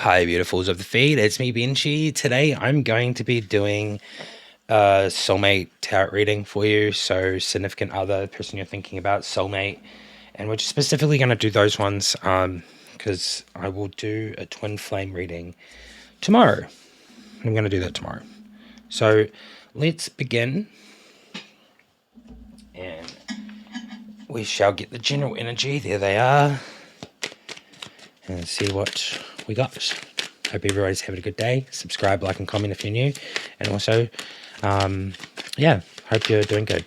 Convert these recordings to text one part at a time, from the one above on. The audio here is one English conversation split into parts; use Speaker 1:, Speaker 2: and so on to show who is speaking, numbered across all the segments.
Speaker 1: Hi, beautifuls of the feed. It's me, Benji. Today, I'm going to be doing a soulmate tarot reading for you. So, significant other, person you're thinking about, soulmate, and we're specifically going to do those ones because I will do a twin flame reading tomorrow. I'm going to do that tomorrow. So, let's begin, and we shall get the general energy. There they are, and see what we got. Hope everybody's having a good day. Subscribe, like, and comment if you're new. And also, yeah, hope you're doing good.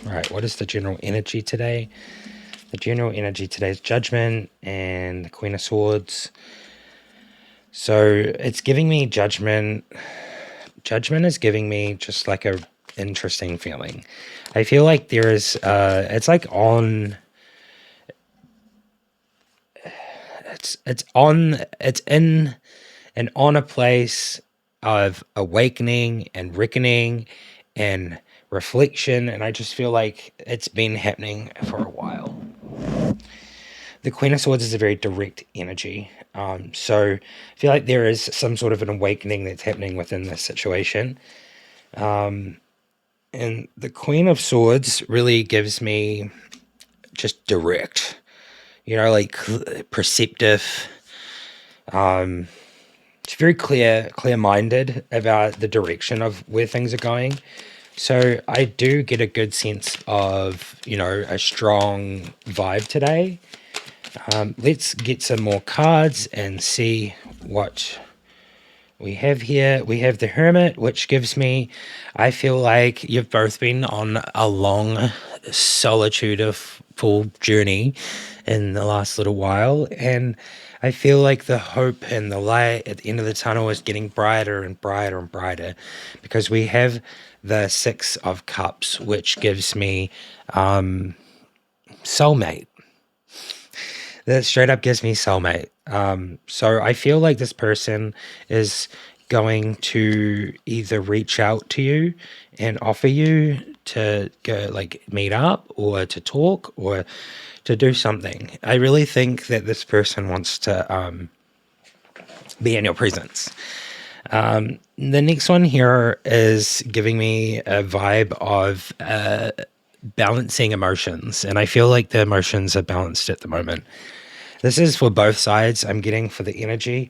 Speaker 1: All right, what is the general energy today? The general energy today is Judgment and the Queen of Swords. So it's giving me Judgment. Judgment is giving me just like a interesting feeling. I feel like there is, it's like on... it's in and on a place of awakening and reckoning and reflection, and I just feel like it's been happening for a while. The Queen of Swords is a very direct energy, so I feel like there is some sort of an awakening that's happening within this situation. And the Queen of Swords really gives me just direct, like perceptive. It's very clear-minded about the direction of where things are going. So I do get a good sense of, a strong vibe today. Let's get some more cards and see what we have here. We have the Hermit, which gives me, I feel like you've both been on a long solitude-full journey in the last little while, and I feel like the hope and the light at the end of the tunnel is getting brighter and brighter and brighter, because we have the Six of Cups, which gives me soulmate. That straight up gives me soulmate. So I feel like this person is going to either reach out to you and offer you to go meet up or to talk or to do something. I really think that this person wants to be in your presence. The next one here is giving me a vibe of balancing emotions, and I feel like the emotions are balanced at the moment. This is for both sides. I'm getting for the energy.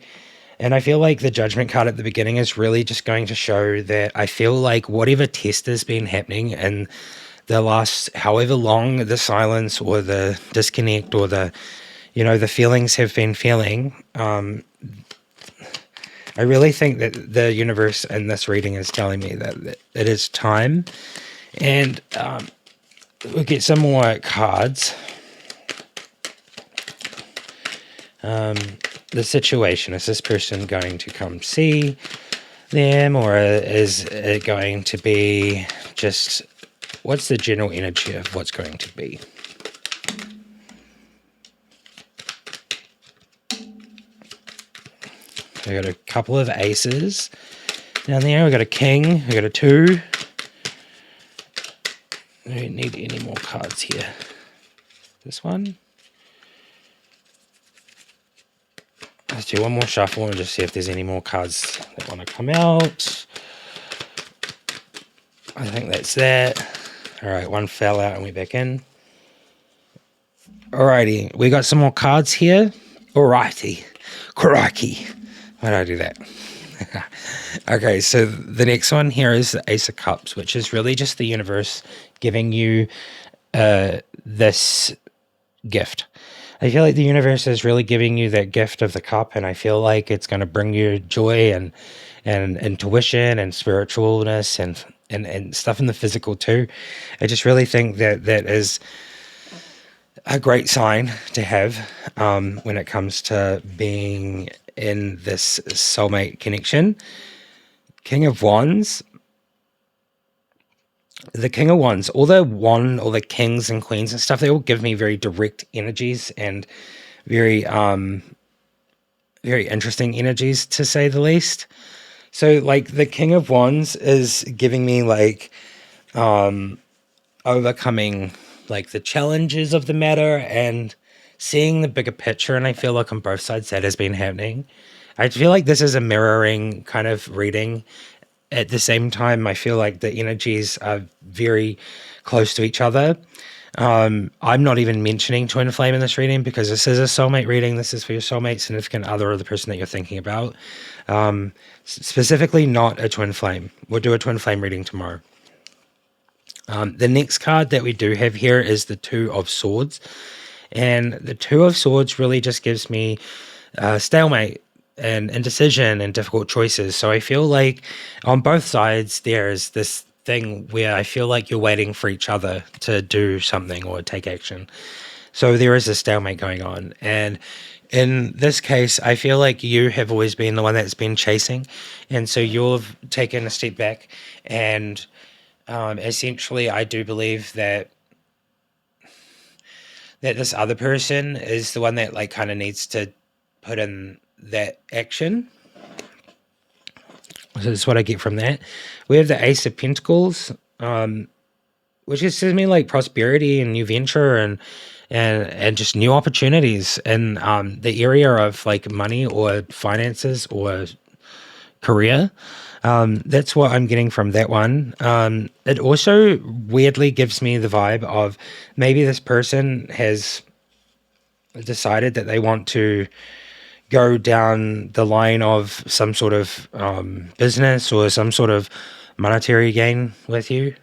Speaker 1: And I feel like the Judgment card at the beginning is really just going to show that I feel like whatever test has been happening in the last however long, the silence or the disconnect or the feelings have been feeling, I really think that the universe in this reading is telling me that it is time. And we'll get some more cards. The situation, is this person going to come see them, or is it going to be just, what's the general energy of what's going to be? We got a couple of aces down there. We got a king. We got a two. We don't need any more cards here. This one. Let's do one more shuffle and just see if there's any more cards that want to come out. I think that's that. All right, one fell out and went back in. Alrighty, we got some more cards here. Alrighty. Crikey. Why did I do that? Okay, so the next one here is the Ace of Cups, which is really just the universe giving you this gift. I feel like the universe is really giving you that gift of the cup, and I feel like it's going to bring you joy and intuition and spiritualness and stuff in the physical too. I just really think that is a great sign to have when it comes to being in this soulmate connection. King of Wands. The King of Wands, all the kings and queens and stuff, they all give me very direct energies and very very interesting energies, to say the least. So like the King of Wands is giving me like overcoming like the challenges of the matter and seeing the bigger picture, and I feel like on both sides that has been happening. I feel like this is a mirroring kind of reading. At the same time, I feel like the energies are very close to each other. I'm not even mentioning twin flame in this reading because this is a soulmate reading. This is for your soulmate, significant other, or the person that you're thinking about. Specifically, not a twin flame. We'll do a twin flame reading tomorrow. The next card that we do have here is the Two of Swords. And the Two of Swords really just gives me stalemate and indecision and difficult choices. So I feel like on both sides, there's this thing where I feel like you're waiting for each other to do something or take action. So there is a stalemate going on. And in this case, I feel like you have always been the one that's been chasing. And so you've taken a step back. And essentially, I do believe that this other person is the one that like kind of needs to put in that action. So that's what I get from that. We have the Ace of Pentacles, which just says me like prosperity and new venture and just new opportunities in the area of like money or finances or career. That's what I'm getting from that one. It also weirdly gives me the vibe of maybe this person has decided that they want to go down the line of some sort of business or some sort of monetary gain with you.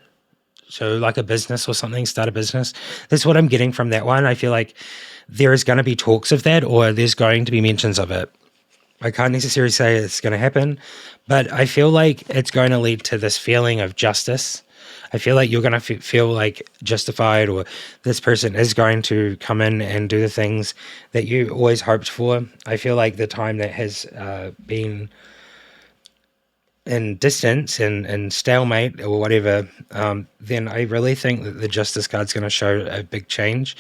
Speaker 1: So like a business or something, start a business. That's what I'm getting from that one. I feel like there is going to be talks of that, or there's going to be mentions of it. I can't necessarily say it's going to happen, but I feel like it's going to lead to this feeling of justice. I feel like you're going to feel like justified, or this person is going to come in and do the things that you always hoped for. I feel like the time that has been in distance and stalemate or whatever, then I really think that the Justice card's going to show a big change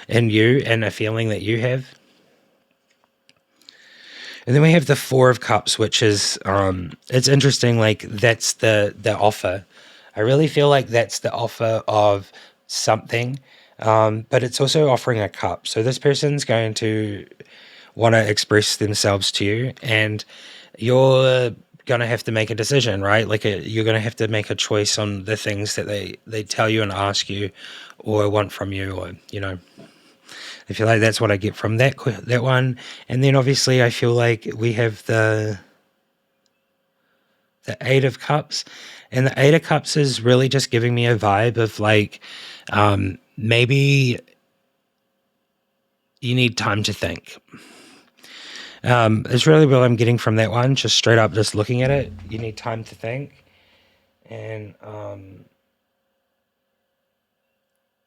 Speaker 1: in you and a feeling that you have. And then we have the Four of Cups, which is, it's interesting, like that's the offer. I really feel like that's the offer of something, but it's also offering a cup. So this person's going to want to express themselves to you, and you're going to have to make a decision, right? Like you're going to have to make a choice on the things that they tell you and ask you or want from you, or, you know. I feel like that's what I get from that one. And then obviously I feel like we have the Eight of Cups. And the Eight of Cups is really just giving me a vibe of like, maybe you need time to think. It's really what I'm getting from that one. Just straight up, just looking at it, you need time to think. And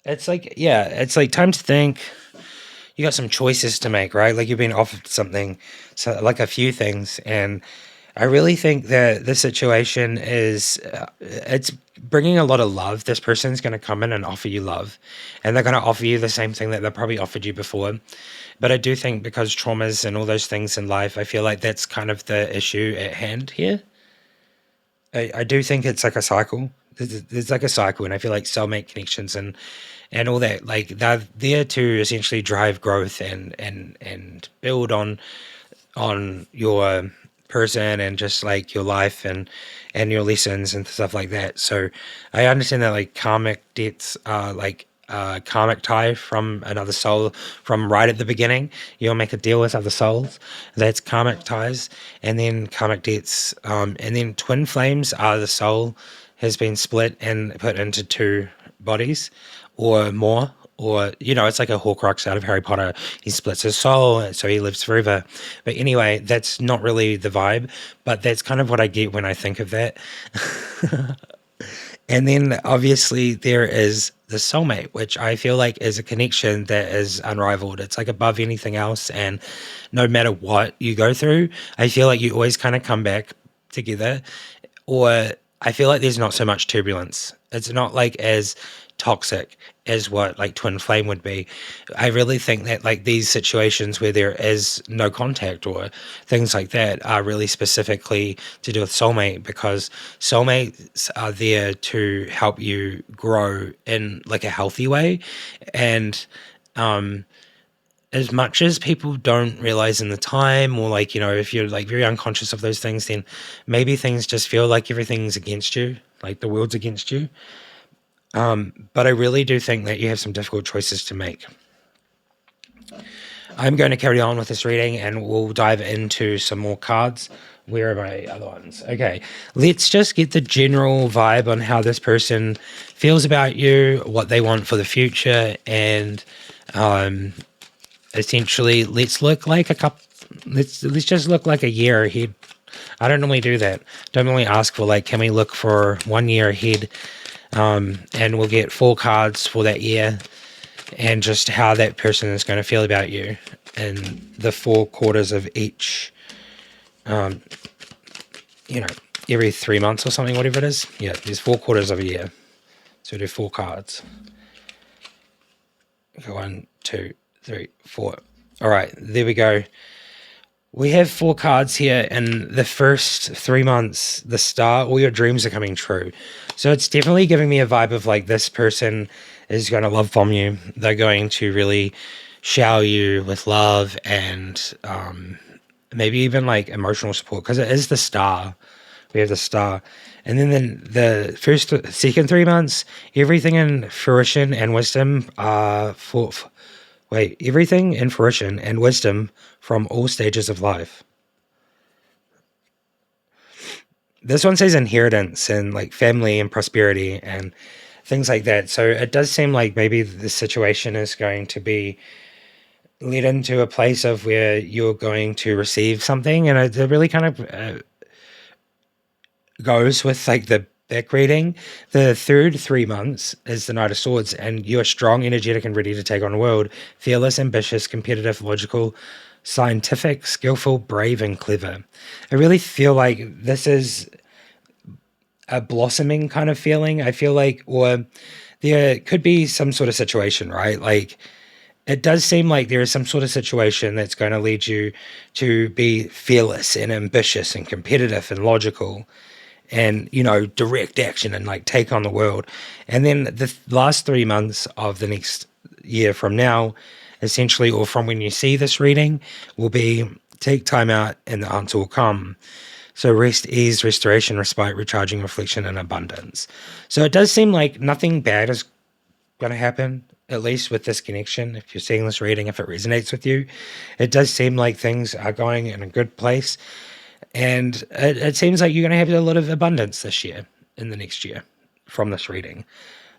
Speaker 1: it's like, yeah, it's like time to think. You got some choices to make, right? Like you've been offered something, so like a few things, and I really think that this situation is it's bringing a lot of love. This person's going to come in and offer you love, and they're going to offer you the same thing that they probably offered you before. But I do think because traumas and all those things in life, I feel like that's kind of the issue at hand here. I do think it's like a cycle. There's like a cycle, and I feel like soulmate connections and all that, like they're there to essentially drive growth and build on your person and just like your life and your lessons and stuff like that. So I understand that like karmic debts are like karmic tie from another soul from right at the beginning. You'll make a deal with other souls. That's karmic ties. And then karmic debts. And then twin flames are the soul has been split and put into two bodies or more. Or, you know, it's like a Horcrux out of Harry Potter. He splits his soul, so he lives forever. But anyway, that's not really the vibe, but that's kind of what I get when I think of that. And then obviously there is the soulmate, which I feel like is a connection that is unrivaled. It's like above anything else. And no matter what you go through, I feel like you always kind of come back together. Or I feel like there's not so much turbulence. It's not like as toxic as what like twin flame would be. I really think that like these situations where there is no contact or things like that are really specifically to do with soulmate, because soulmates are there to help you grow in like a healthy way. And as much as people don't realize in the time, or like, if you're like very unconscious of those things, then maybe things just feel like everything's against you, like the world's against you. But I really do think that you have some difficult choices to make. I'm going to carry on with this reading and we'll dive into some more cards. Where are my other ones? Okay, let's just get the general vibe on how this person feels about you, what they want for the future, and essentially let's look like let's just look like a year ahead. I don't normally do that. Don't normally ask for like, can we look for 1 year ahead? And we'll get 4 cards for that year and just how that person is going to feel about you in the 4 quarters of each, every 3 months or something, whatever it is. Yeah, there's 4 quarters of a year. So we do 4 cards. Okay, 1, 2, 3, 4. All right, there we go. We have 4 cards here, and the first 3 months, the start, all your dreams are coming true. So it's definitely giving me a vibe of like this person is going to love bomb you. They're going to really shower you with love and maybe even like emotional support, because it is the star. We have the star. And then the second 3 months, everything in fruition and wisdom everything in fruition and wisdom from all stages of life. This one says inheritance and like family and prosperity and things like that. So it does seem like maybe the situation is going to be led into a place of where you're going to receive something, and it really kind of goes with like the back reading. The third 3 months is the Knight of Swords, and you're strong, energetic, and ready to take on the world. Fearless, ambitious, competitive, logical, scientific, skillful, brave, and clever. I really feel like this is a blossoming kind of feeling. I feel like, or there could be some sort of situation, right? Like, it does seem like there is some sort of situation that's going to lead you to be fearless and ambitious and competitive and logical and, direct action and like take on the world. And then the last 3 months of the next year from now, essentially, or from when you see this reading, will be take time out and the answer will come. So rest, ease, restoration, respite, recharging, reflection, and abundance. So it does seem like nothing bad is going to happen, at least with this connection. If you're seeing this reading, if it resonates with you, it does seem like things are going in a good place. And it seems like you're going to have a lot of abundance this year, in the next year, from this reading.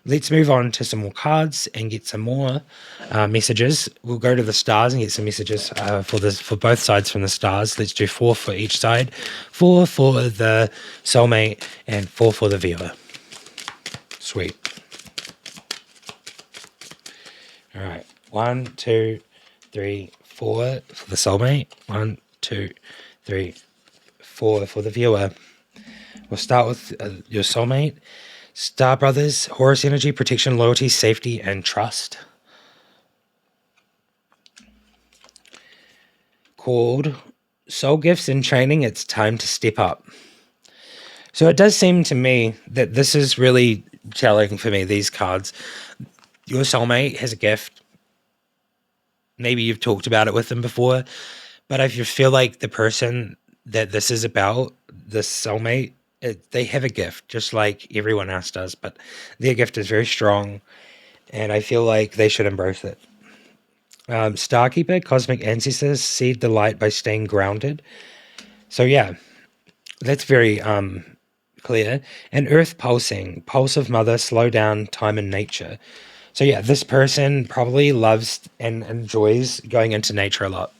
Speaker 1: Let's move on to some more cards and get some more messages. We'll go to the stars and get some messages for both sides from the stars. Let's do 4 for each side. 4 for the soulmate and 4 for the viewer. Sweet. All right. 1, 2, 3, 4 for the soulmate. 1, 2, 3, 4 for the viewer. We'll start with your soulmate. Star Brothers, Horus energy, protection, loyalty, safety, and trust. Called Soul Gifts in Training, it's time to step up. So it does seem to me that this is really telling for me, these cards. Your soulmate has a gift. Maybe you've talked about it with them before, but if you feel like the person that this is about, the soulmate, they have a gift just like everyone else does, but their gift is very strong and I feel like they should embrace it. Starkeeper, cosmic ancestors, seed the light by staying grounded. So yeah, that's very clear. And earth pulsing, pulse of mother, slow down time and nature. So yeah, this person probably loves and enjoys going into nature a lot.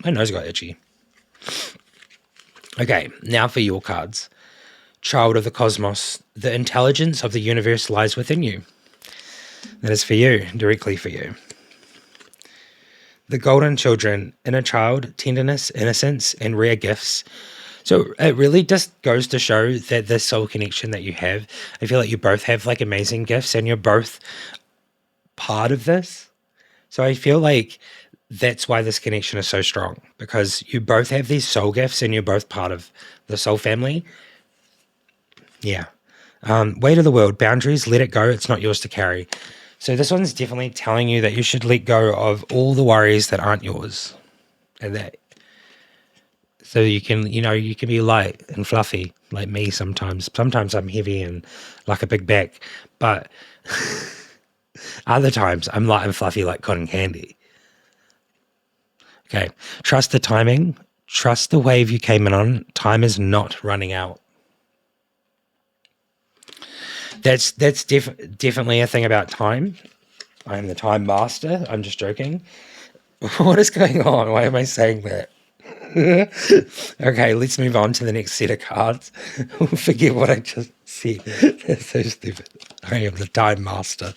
Speaker 1: My nose got itchy. Okay, now for your cards. Child of the cosmos, the intelligence of the universe lies within you. That is for you, directly for you. The golden children, inner child, tenderness, innocence, and rare gifts. So it really just goes to show that this soul connection that you have, I feel like you both have like amazing gifts and you're both part of this. So I feel like that's why this connection is so strong, because you both have these soul gifts and you're both part of the soul family. Yeah. Weight of the world, boundaries, let it go. It's not yours to carry. So this one's definitely telling you that you should let go of all the worries that aren't yours, and that so you can, you can be light and fluffy like me sometimes. Sometimes I'm heavy and like a big back, but other times I'm light and fluffy like cotton candy. Okay. Trust the timing. Trust the wave you came in on. Time is not running out. That's definitely a thing about time. I'm the time master. I'm just joking. What is going on? Why am I saying that? Okay, let's move on to the next set of cards. Forget what I just said. That's so stupid. I am the time master.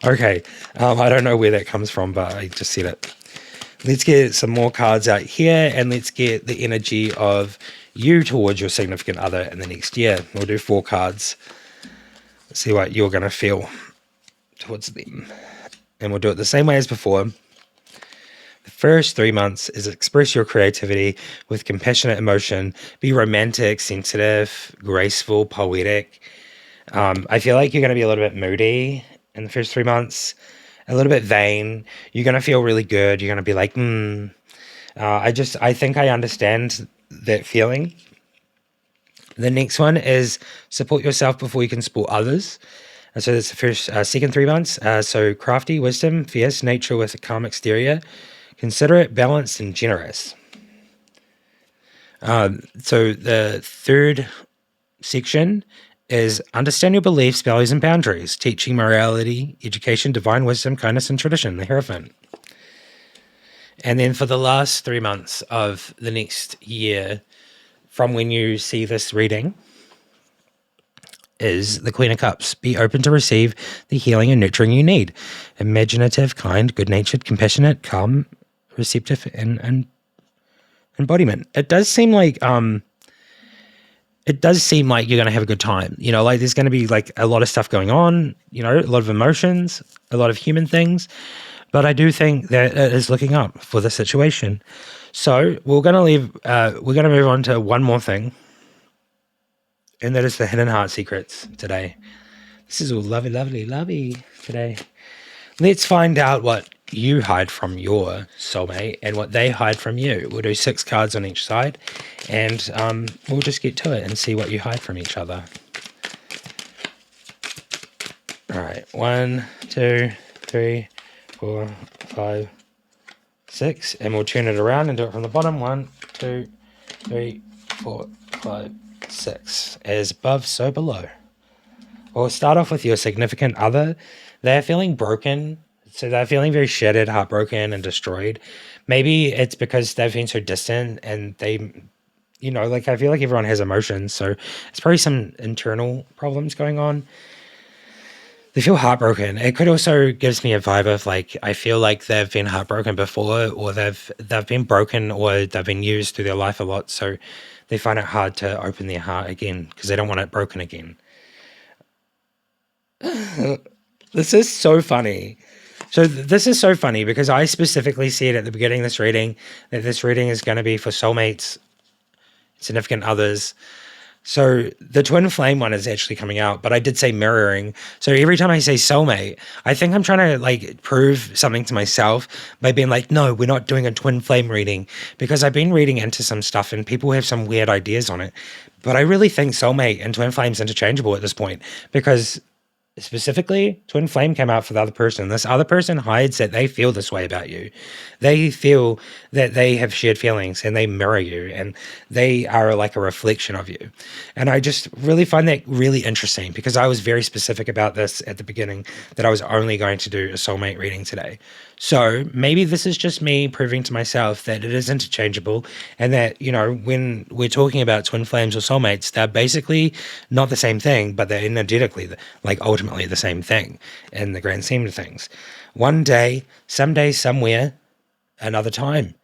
Speaker 1: Okay, I don't know where that comes from, but I just said it. Let's get some more cards out here, and let's get the energy of you towards your significant other in the next year. We'll do 4 cards. Let's see what you're going to feel towards them. And we'll do it the same way as before. The first 3 months is express your creativity with compassionate emotion. Be romantic, sensitive, graceful, poetic. I feel like you're going to be a little bit moody in the first 3 months, a little bit vain. You're going to feel really good. You're going to be like, I think I understand that feeling. The next one is support yourself before you can support others. And so that's the first, second 3 months. So crafty, wisdom, fierce, nature with a calm exterior, considerate, balanced, and generous. So the third section is understand your beliefs, values, and boundaries, teaching morality, education, divine wisdom, kindness, and tradition, the Hierophant. And then for the last 3 months of the next year, from when you see this reading, is the Queen of Cups. Be open to receive the healing and nurturing you need. Imaginative, kind, good-natured, compassionate, calm, receptive, and embodiment. It does seem like you're going to have a good time. Like there's going to be like a lot of stuff going on, a lot of emotions, a lot of human things. But I do think that it is looking up for the situation. So we're going to move on to one more thing. And that is the hidden heart secrets today. This is all lovely, lovely, lovely today. Let's find out what you hide from your soulmate and what they hide from you. We'll do 6 cards on each side, and we'll just get to it and see what you hide from each other. All right, 1, 2, 3, 4, 5, 6, and we'll turn it around and do it from the bottom. 1, 2, 3, 4, 5, 6. As above, so below. We'll start off with your significant other. They're feeling broken. So they're feeling very shattered, heartbroken, and destroyed. Maybe it's because they've been so distant and they, I feel like everyone has emotions. So it's probably some internal problems going on. They feel heartbroken. It could also gives me a vibe of like, I feel like they've been heartbroken before, or they've been broken, or they've been used through their life a lot. So they find it hard to open their heart again because they don't want it broken again. This is so funny. So this is so funny because I specifically said at the beginning of this reading that this reading is going to be for soulmates, significant others. So the twin flame one is actually coming out, but I did say mirroring. So every time I say soulmate, I think I'm trying to like prove something to myself by being like, no, we're not doing a twin flame reading, because I've been reading into some stuff and people have some weird ideas on it. But I really think soulmate and twin flame's interchangeable at this point, because specifically, twin flame came out for the other person. This other person hides that they feel this way about you. They feel that they have shared feelings and they mirror you and they are like a reflection of you. And I just really find that really interesting, because I was very specific about this at the beginning, that I was only going to do a soulmate reading today. So maybe this is just me proving to myself that it is interchangeable, and that, when we're talking about twin flames or soulmates, they're basically not the same thing, but they're energetically, like ultimately the same thing in the grand scheme of things. One day, someday, somewhere, another time.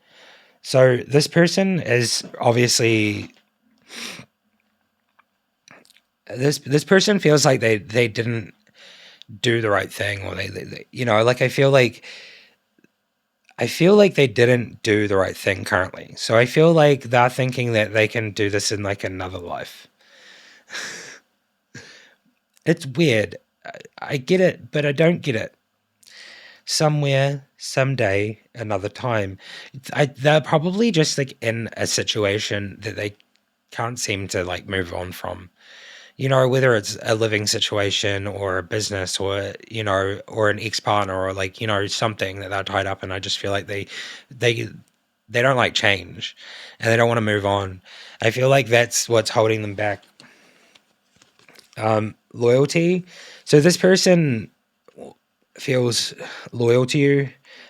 Speaker 1: So this person is obviously, this person feels like they didn't do the right thing, or they like I feel like they didn't do the right thing currently. So I feel like they're thinking that they can do this in like another life. It's weird. I get it, but I don't get it. Somewhere, someday, another time. They're probably just like in a situation that they can't seem to like move on from. Whether it's a living situation or a business or, or an ex-partner or like, something that they're tied up in. I just feel like they they don't like change and they don't want to move on. I feel like that's what's holding them back. Loyalty. So this person feels loyal to you.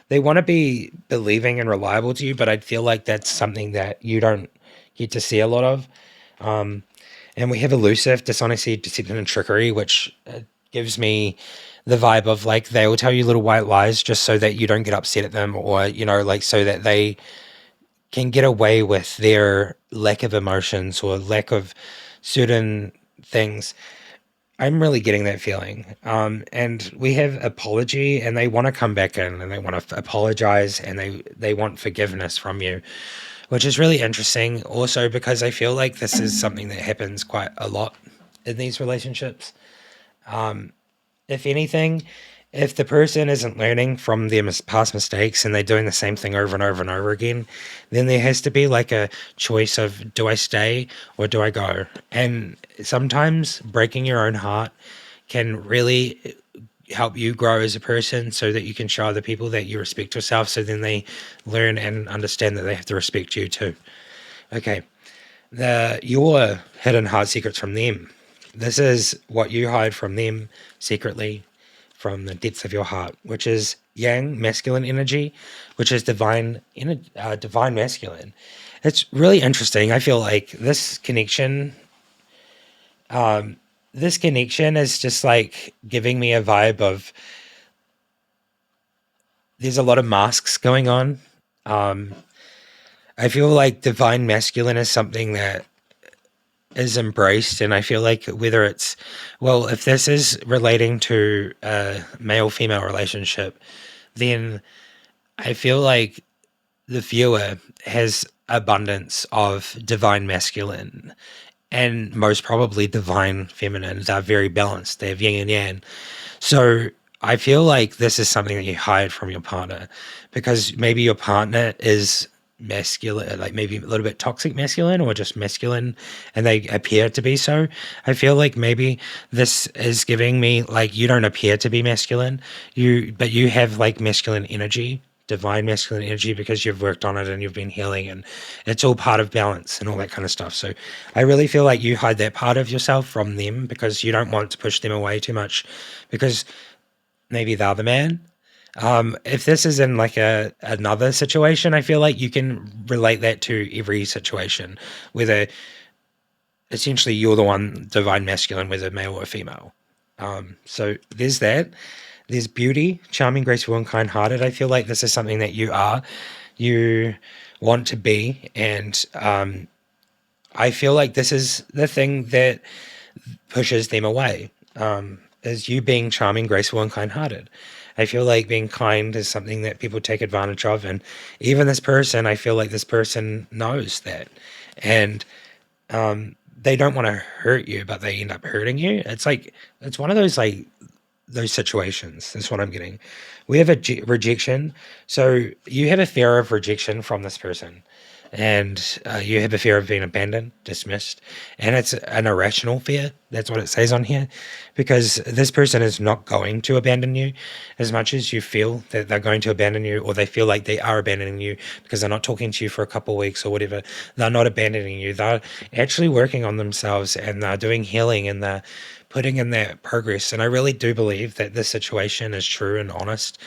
Speaker 1: They want to be believing and reliable to you, but I feel like that's something that you don't get to see a lot of. And we have elusive, dishonesty, deception, and trickery, which gives me the vibe of like they will tell you little white lies just so that you don't get upset at them, or like so that they can get away with their lack of emotions or lack of certain things. I'm really getting that feeling. And we have apology, and they want to come back in and they want to apologize, and they want forgiveness from you, which is really interesting. Also, because I feel like this is something that happens quite a lot in these relationships. If anything, if the person isn't learning from their past mistakes and they're doing the same thing over and over and over again, then there has to be like a choice of, do I stay or do I go? And sometimes breaking your own heart can really help you grow as a person so that you can show other people that you respect yourself, so then they learn and understand that they have to respect you too. Okay. Your hidden heart secrets from them. This is what you hide from them secretly from the depths of your heart, which is yang, masculine energy, which is divine masculine. It's really interesting. I feel like this connection is just like giving me a vibe of there's a lot of masks going on. I feel like divine masculine is something that is embraced, and I feel like whether it's, well, if this is relating to a male female relationship, then I feel like the viewer has abundance of divine masculine and most probably divine feminine. They're very balanced. They have yin and yang. So I feel like this is something that you hide from your partner, because maybe your partner is masculine, like maybe a little bit toxic masculine or just masculine, and they appear to be so. I feel like maybe this is giving me like you don't appear to be masculine, but you have like masculine energy, divine masculine energy, because you've worked on it and you've been healing, and it's all part of balance and all that kind of stuff. So I really feel like you hide that part of yourself from them because you don't want to push them away too much, because maybe they're the man. If this is in like another situation, I feel like you can relate that to every situation, whether essentially you're the one divine masculine, whether male or female. So there's that. There's beauty, charming, graceful, and kind-hearted. I feel like this is something that you want to be, and I feel like this is the thing that pushes them away. Is you being charming, graceful, and kind-hearted. I feel like being kind is something that people take advantage of, and even this person, I feel like this person knows that, and they don't want to hurt you, but they end up hurting you. It's one of those like those situations. That's what I'm getting. We have a rejection, so you have a fear of rejection from this person, and you have a fear of being abandoned, dismissed, and it's an irrational fear. That's what it says on here, because this person is not going to abandon you as much as you feel that they're going to abandon you, or they feel like they are abandoning you because they're not talking to you for a couple of weeks or whatever. They're not abandoning you. They're actually working on themselves, and they're doing healing, and they're putting in that progress. And I really do believe that this situation is true and honest,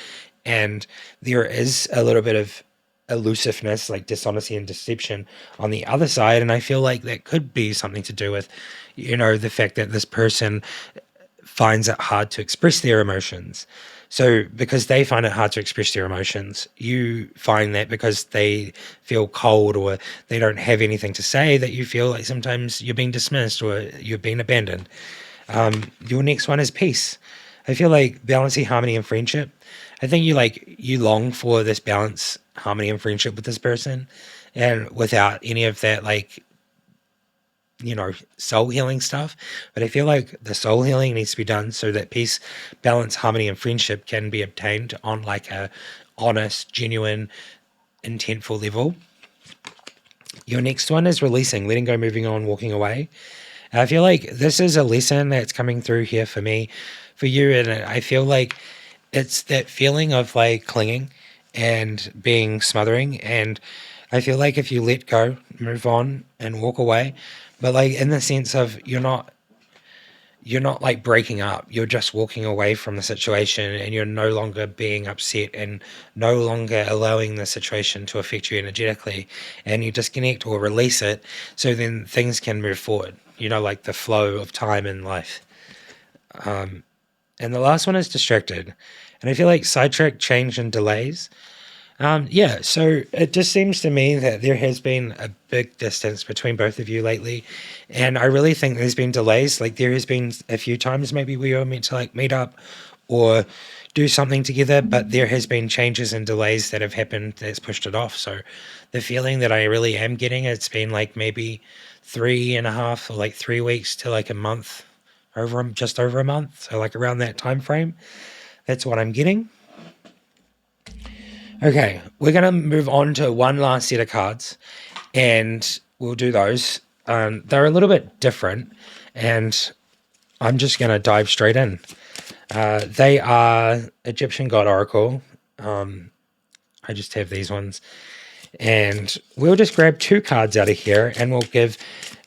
Speaker 1: and there is a little bit of elusiveness, like dishonesty and deception on the other side. And I feel like that could be something to do with, the fact that this person finds it hard to express their emotions. So because they find it hard to express their emotions, you find that because they feel cold or they don't have anything to say, that you feel like sometimes you're being dismissed or you're being abandoned. Your next one is peace. I feel like balancing harmony and friendship. I think you long for this balance, harmony, and friendship with this person, and without any of that like soul healing stuff. But I feel like the soul healing needs to be done so that peace, balance, harmony, and friendship can be obtained on like a honest, genuine, intentful level. Your next one is releasing, letting go, moving on, walking away. I feel like this is a lesson that's coming through here for me, for you, and I feel like it's that feeling of like clinging and being smothering. And I feel like if you let go, move on, and walk away, but like in the sense of you're not like breaking up, you're just walking away from the situation, and you're no longer being upset and no longer allowing the situation to affect you energetically, and you disconnect or release it so then things can move forward, like the flow of time in life. And the last one is distracted, and I feel like sidetrack, change, and delays. Yeah, so it just seems to me that there has been a big distance between both of you lately, and I really think there's been delays. Like there has been a few times maybe we were meant to like meet up or do something together, but there has been changes and delays that have happened that's pushed it off. So the feeling that I really am getting, it's been like maybe 3.5 or like 3 weeks to like a month, just over a month. So like around that time frame, that's what I'm getting. Okay, we're going to move on to one last set of cards, and we'll do those. They're a little bit different, and I'm just going to dive straight in. They are Egyptian God Oracle. I just have these ones. And we'll just grab 2 cards out of here, and we'll give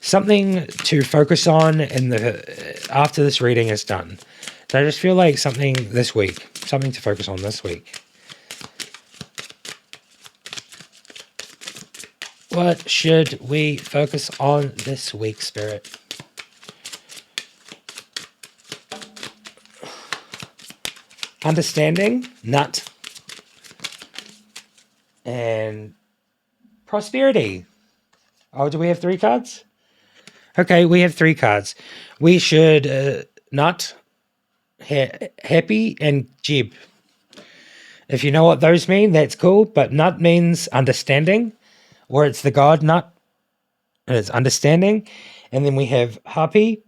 Speaker 1: something to focus on after this reading is done. So I just feel like something to focus on this week. What should we focus on this week, Spirit? Understanding, nut, and prosperity. Oh, do we have 3 cards? Okay, we have 3 cards. We should nut, happy, and jib. If you know what those mean, that's cool. But nut means understanding, or it's the god nut, and it's understanding. And then we have happy,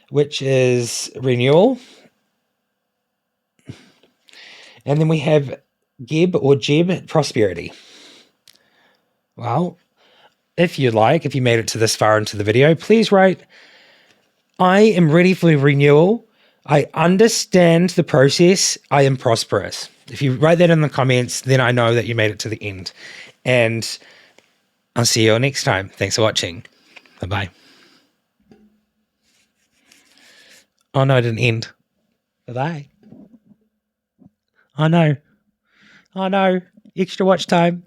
Speaker 1: which is renewal. And then we have gib or jib, prosperity. Well, if you made it to this far into the video, please write, I am ready for renewal. I understand the process. I am prosperous. If you write that in the comments, then I know that you made it to the end. And I'll see you all next time. Thanks for watching. Bye-bye. Oh, no, it didn't end. Bye-bye. Oh, no. Oh, no. Extra watch time.